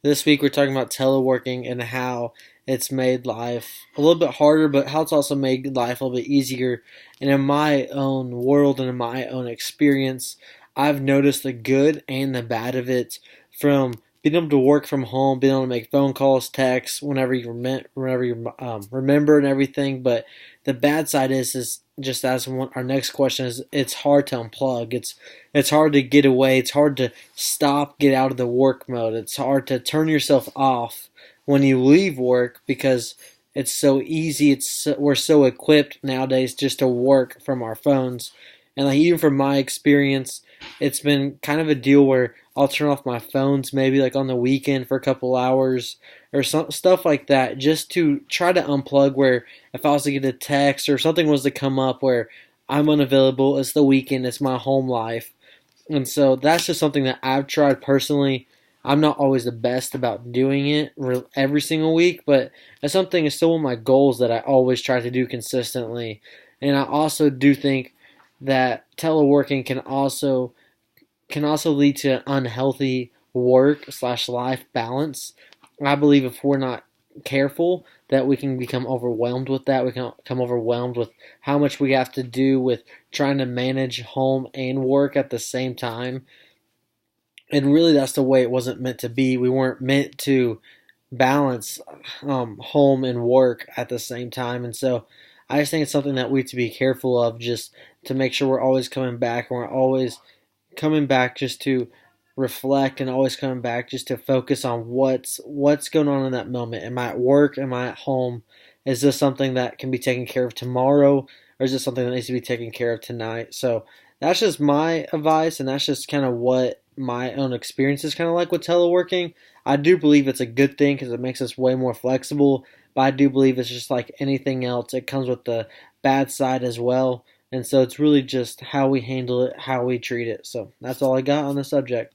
This week we're talking about teleworking and how it's made life a little bit harder, but how it's also made life a little bit easier. And in my own world and in my own experience, I've noticed the good and the bad of it from being able to work from home, being able to make phone calls, texts whenever you remember and everything. But the bad side is just as our next question is, it's hard to unplug. It's hard to get away. It's hard to stop, get out of the work mode. It's hard to turn yourself off when you leave work because it's so easy. We're so equipped nowadays just to work from our phones. And like even from my experience, it's been kind of a deal where I'll turn off my phones maybe like on the weekend for a couple hours or some stuff like that just to try to unplug where if I was to get a text or something was to come up where I'm unavailable, it's the weekend, it's my home life. And so that's just something that I've tried personally. I'm not always the best about doing it every single week, but it's something it's still one of my goals that I always try to do consistently. And I also do think that teleworking can also lead to unhealthy work slash life balance. I believe if we're not careful, that we can become overwhelmed with that. We can become overwhelmed with how much we have to do with trying to manage home and work at the same time. And really, that's the way it wasn't meant to be. We weren't meant to balance home and work at the same time. And so I just think it's something that we have to be careful of just to make sure we're always coming back and we're always coming back just to reflect and always coming back just to focus on what's going on in that moment. Am I at work? Am I at home? Is this something that can be taken care of tomorrow, or is this something that needs to be taken care of tonight? So that's just my advice, and that's just kind of what my own experience is kind of like with teleworking. I do believe it's a good thing because it makes us way more flexible, but I do believe it's just like anything else. It comes with the bad side as well. And so it's really just how we handle it, how we treat it. So that's all I got on the subject.